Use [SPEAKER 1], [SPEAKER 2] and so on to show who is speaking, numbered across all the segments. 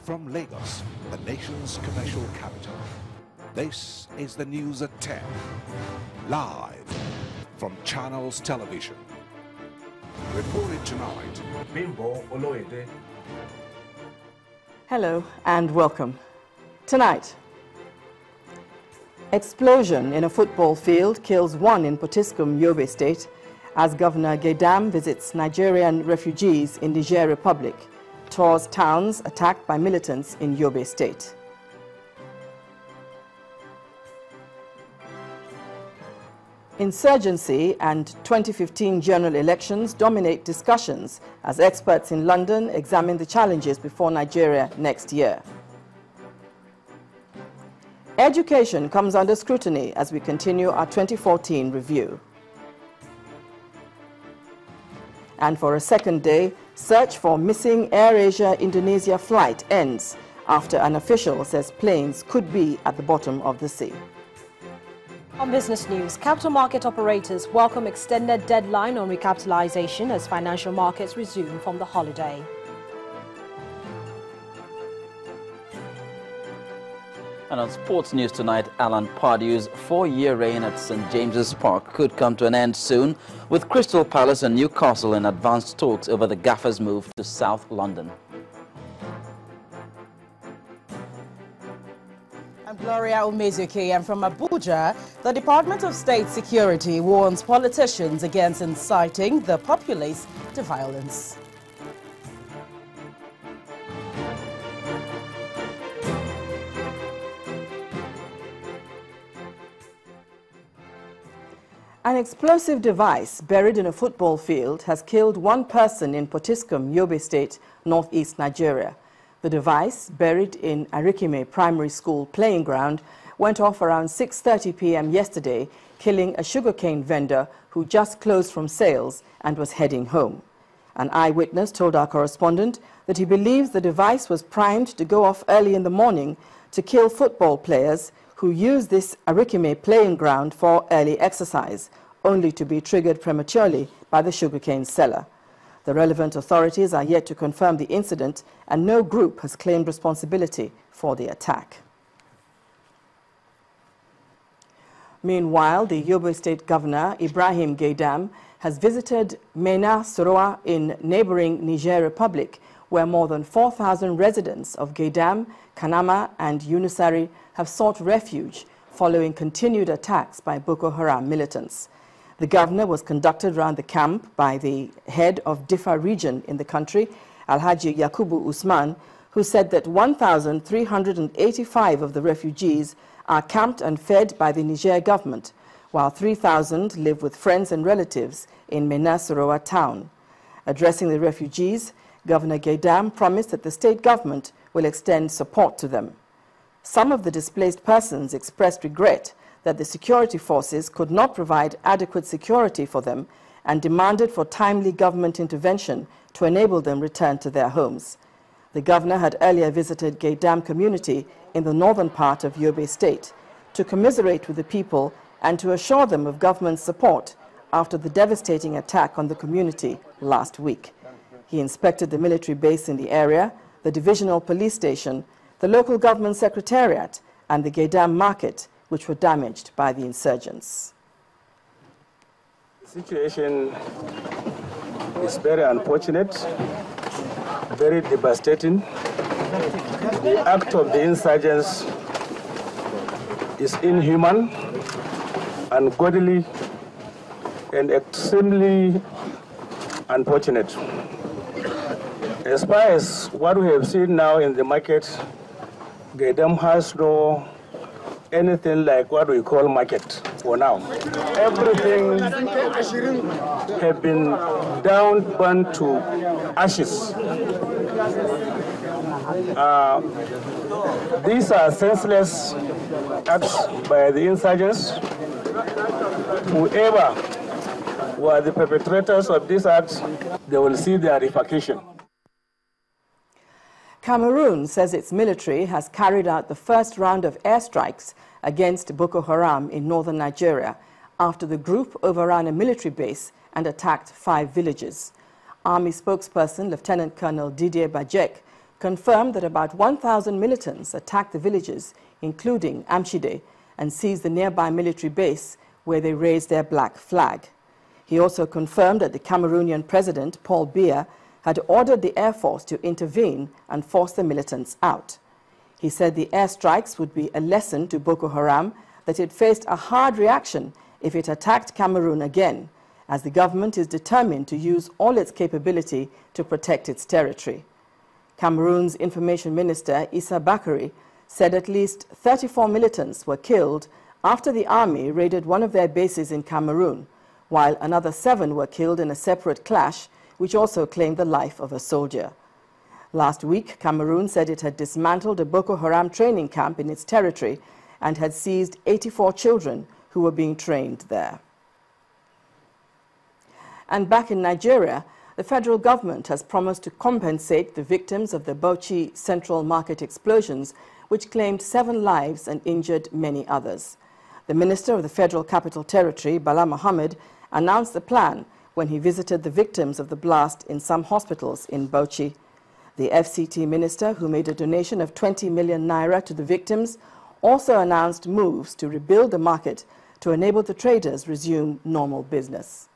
[SPEAKER 1] From Lagos, the nation's commercial capital, this is the news at 10, live from Channels Television. Reported tonight, Bimbo Oloede.
[SPEAKER 2] Hello and welcome. Tonight, explosion in a football field kills one in Yobe State as Governor Gaidam visits Nigerian refugees in Niger Republic, tours towns attacked by militants in Yobe State. Insurgency and 2015 general elections dominate discussions as experts in London examine the challenges before Nigeria next year. Education comes under scrutiny as we continue our 2014 review. And for a second day, search for missing AirAsia Indonesia flight ends after an official says planes could be at the bottom of the sea.
[SPEAKER 3] On business news, capital market operators welcome extended deadline on recapitalization as financial markets resume from the holiday.
[SPEAKER 4] And on sports news tonight, Alan Pardew's four-year reign at St. James's Park could come to an end soon, with Crystal Palace and Newcastle in advanced talks over the Gaffer's move to South London.
[SPEAKER 5] I'm Gloria Umezuki, and from Abuja, the Department of State Security warns politicians against inciting the populace to violence.
[SPEAKER 2] An explosive device buried in a football field has killed one person in Potiskum, Yobe State, northeast Nigeria. The device, buried in Arikime Primary School playing ground, went off around 6:30 p.m. yesterday, killing a sugarcane vendor who just closed from sales and was heading home. An eyewitness told our correspondent that he believes the device was primed to go off early in the morning to kill football players who use this Arikime playing ground for early exercise, only to be triggered prematurely by the sugarcane seller. The relevant authorities are yet to confirm the incident, and no group has claimed responsibility for the attack. Meanwhile, the Yobe State Governor, Ibrahim Gaidam, has visited Mena Soroa in neighboring Niger Republic, where more than 4,000 residents of Gaidam, Kanama and Yunusari have sought refuge following continued attacks by Boko Haram militants. The governor was conducted around the camp by the head of Diffa region in the country, Alhaji Yakubu Usman, who said that 1,385 of the refugees are camped and fed by the Niger government, while 3,000 live with friends and relatives in Mena Soroa town. Addressing the refugees, Governor Gaidam promised that the state government will extend support to them. Some of the displaced persons expressed regret that the security forces could not provide adequate security for them and demanded for timely government intervention to enable them return to their homes. The governor had earlier visited Gaidam community in the northern part of Yobe State to commiserate with the people and to assure them of government support after the devastating attack on the community last week. He inspected the military base in the area, the divisional police station, the local government secretariat, and the Gaidam market, which were damaged by the insurgents.
[SPEAKER 6] The situation is very unfortunate, very devastating. The act of the insurgents is inhuman, ungodly, and extremely unfortunate. As far as what we have seen now in the market, Gaidam has no anything like what we call market for now. Everything has been burned to ashes. These are senseless acts by the insurgents. Whoever were the perpetrators of these acts, they will see their repercussion.
[SPEAKER 2] Cameroon says its military has carried out the first round of airstrikes against Boko Haram in northern Nigeria after the group overran a military base and attacked 5 villages. Army spokesperson Lieutenant Colonel Didier Bajek confirmed that about 1,000 militants attacked the villages, including Amchide, and seized the nearby military base where they raised their black flag. He also confirmed that the Cameroonian president, Paul Biya, had ordered the Air Force to intervene and force the militants out. He said the airstrikes would be a lesson to Boko Haram that it faced a hard reaction if it attacked Cameroon again, as the government is determined to use all its capability to protect its territory. Cameroon's information minister, Issa Bakary, said at least 34 militants were killed after the army raided one of their bases in Cameroon, while another 7 were killed in a separate clash, which also claimed the life of a soldier. Last week, Cameroon said it had dismantled a Boko Haram training camp in its territory and had seized 84 children who were being trained there. And back in Nigeria, the federal government has promised to compensate the victims of the Bauchi Central Market explosions, which claimed 7 lives and injured many others. The Minister of the Federal Capital Territory, Bala Mohammed, announced the plan when he visited the victims of the blast in some hospitals in Bauchi. The FCT minister, who made a donation of 20 million naira to the victims, also announced moves to rebuild the market to enable the traders resume normal business.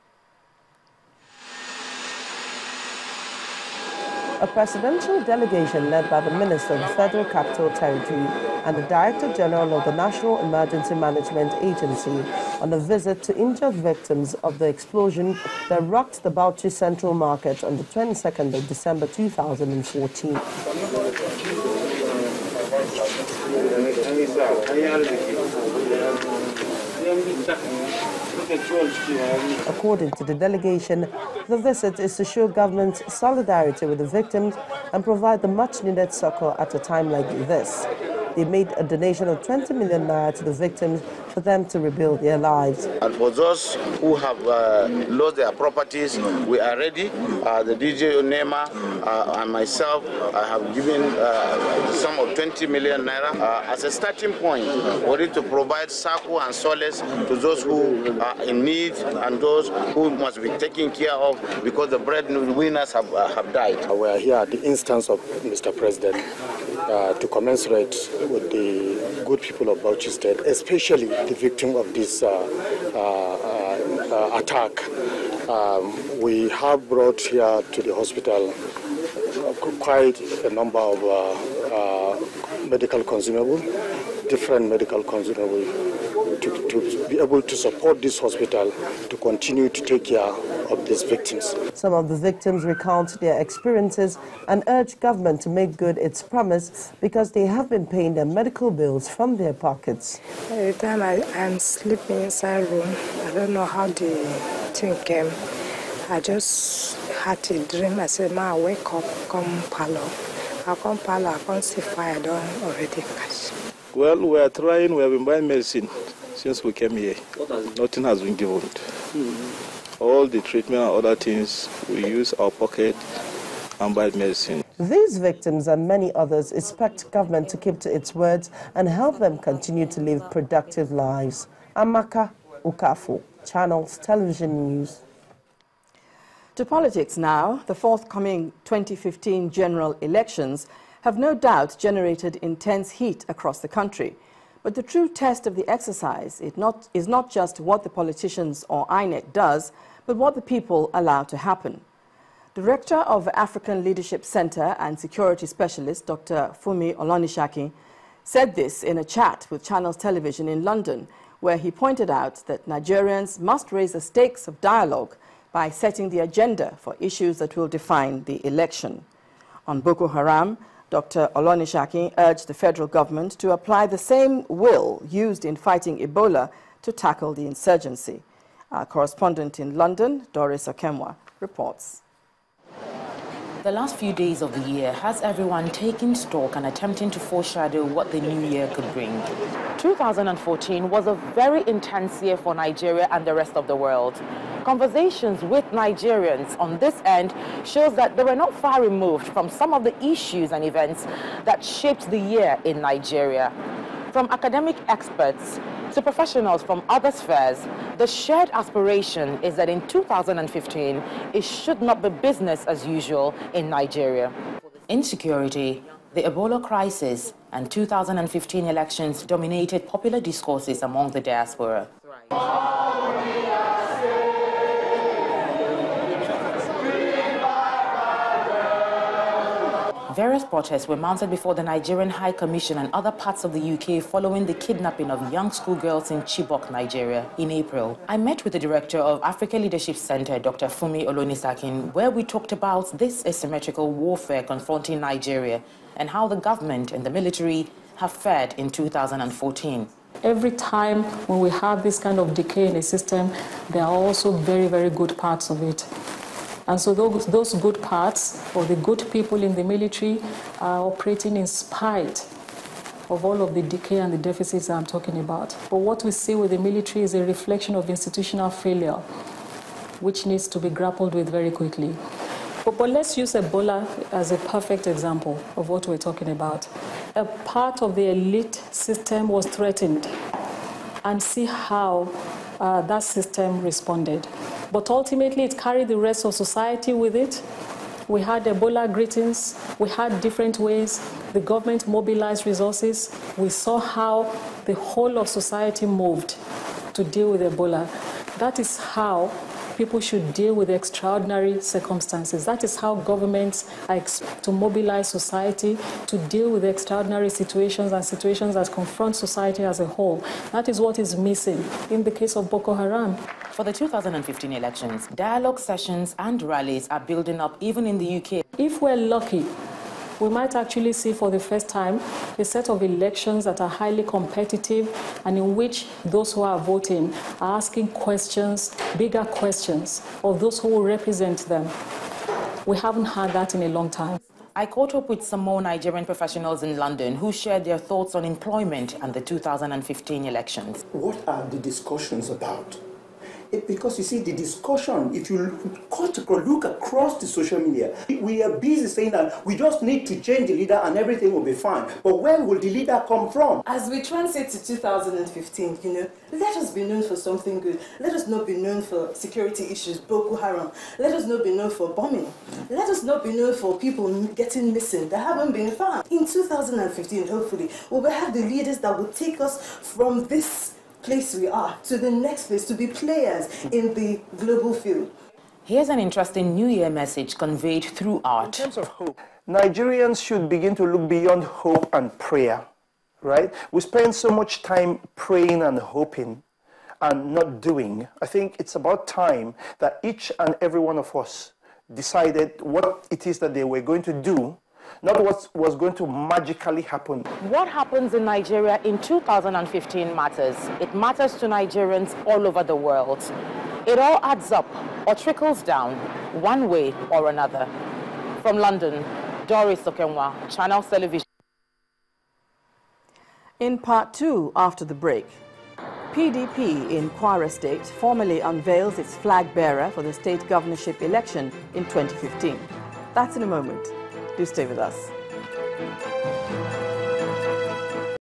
[SPEAKER 7] A presidential delegation led by the Minister of the Federal Capital Territory and the Director General of the National Emergency Management Agency on a visit to injured victims of the explosion that rocked the Bauchi Central Market on the 22nd of December 2014. According to the delegation, the visit is to show government's solidarity with the victims and provide the much-needed succor at a time like this. They made a donation of 20 million naira to the victims for them to rebuild their lives.
[SPEAKER 8] And for those who have lost their properties, we are ready. The DJ Onema and myself have given the sum of 20 million naira as a starting point for it to provide succor and solace to those who are in need and those who must be taken care of because the breadwinners have died.
[SPEAKER 9] We are here at the instance of Mr. President to commensurate with the good people of Bauchi State, especially the victim of this attack. We have brought here to the hospital quite a number of medical consumables, different medical consumables, to be able to support this hospital to continue to take care of these victims.
[SPEAKER 7] Some of the victims recount their experiences and urge government to make good its promise because they have been paying their medical bills from their pockets.
[SPEAKER 10] Every time I'm sleeping inside room, I don't know how the thing came. I just had a dream. I said, Ma, wake up, come parlor. I come parlor, I can't see fire, I don't already catch.
[SPEAKER 6] Well, we are trying, we have been buying medicine since we came here. Nothing has been given. All the treatment and other things, we use our pocket and buy medicine.
[SPEAKER 7] These victims and many others expect government to keep to its words and help them continue to live productive lives. Amaka Okafu, Channels Television News.
[SPEAKER 2] To politics now, the forthcoming 2015 general elections have no doubt generated intense heat across the country. But the true test of the exercise is not just what the politicians or INEC does, but what the people allow to happen. Director of African Leadership Center and security specialist Dr. Fumi Olonishakin said this in a chat with Channels Television in London, where he pointed out that Nigerians must raise the stakes of dialogue by setting the agenda for issues that will define the election. On Boko Haram, Dr. Olonishakin urged the federal government to apply the same will used in fighting Ebola to tackle the insurgency. Our correspondent in London, Doris Okemwa, reports.
[SPEAKER 11] The last few days of the year has everyone taking stock and attempting to foreshadow what the new year could bring. 2014 was a very intense year for Nigeria and the rest of the world. Conversations with Nigerians on this end shows that they were not far removed from some of the issues and events that shaped the year in Nigeria. From academic experts to professionals from other spheres, the shared aspiration is that in 2015, it should not be business as usual in Nigeria. Insecurity, the Ebola crisis, and 2015 elections dominated popular discourses among the diaspora. Various protests were mounted before the Nigerian High Commission and other parts of the UK following the kidnapping of young schoolgirls in Chibok, Nigeria, in April. I met with the director of Africa Leadership Center, Dr. Fumi Olonisakin, where we talked about this asymmetrical warfare confronting Nigeria and how the government and the military have fared in 2014.
[SPEAKER 12] Every time when we have this kind of decay in a system, there are also very, very good parts of it. And so those good parts, or the good people in the military, are operating in spite of all of the decay and the deficits I'm talking about. But what we see with the military is a reflection of institutional failure, which needs to be grappled with very quickly. But let's use Ebola as a perfect example of what we're talking about. A part of the elite system was threatened, and see how that system responded. But ultimately, it carried the rest of society with it. We had Ebola greetings. We had different ways. The government mobilized resources. We saw how the whole of society moved to deal with Ebola. That is how people should deal with extraordinary circumstances. That is how governments are expected to mobilize society to deal with extraordinary situations and situations that confront society as a whole. That is what is missing in the case of Boko Haram.
[SPEAKER 11] For the 2015 elections, dialogue sessions and rallies are building up even in the UK.
[SPEAKER 12] If we're lucky, we might actually see for the first time a set of elections that are highly competitive and in which those who are voting are asking questions, bigger questions, of those who will represent them. We haven't had that in a long time.
[SPEAKER 11] I caught up with some more Nigerian professionals in London who shared their thoughts on employment and the 2015 elections.
[SPEAKER 13] What are the discussions about? Because you see, the discussion, if you look across the social media, we are busy saying that we just need to change the leader and everything will be fine. But where will the leader come from?
[SPEAKER 14] As we transit to 2015, let us be known for something good. Let us not be known for security issues, Boko Haram. Let us not be known for bombing. Let us not be known for people getting missing that haven't been found. In 2015, hopefully, we will have the leaders that will take us from this place we are to the next place, to be players in the global field.
[SPEAKER 11] Here's an interesting New Year message conveyed through art.
[SPEAKER 13] In terms of hope, Nigerians should begin to look beyond hope and prayer, right? We spend so much time praying and hoping and not doing. I think it's about time that each and every one of us decided what it is that they were going to do, not what was going to magically happen.
[SPEAKER 11] What happens in Nigeria in 2015 matters. It matters to Nigerians all over the world. It all adds up or trickles down one way or another. From London, Doris Okenwa, Channels Television.
[SPEAKER 2] In part 2, after the break, PDP in Kwara State formally unveils its flag bearer for the state governorship election in 2015. That's in a moment. Do stay with us.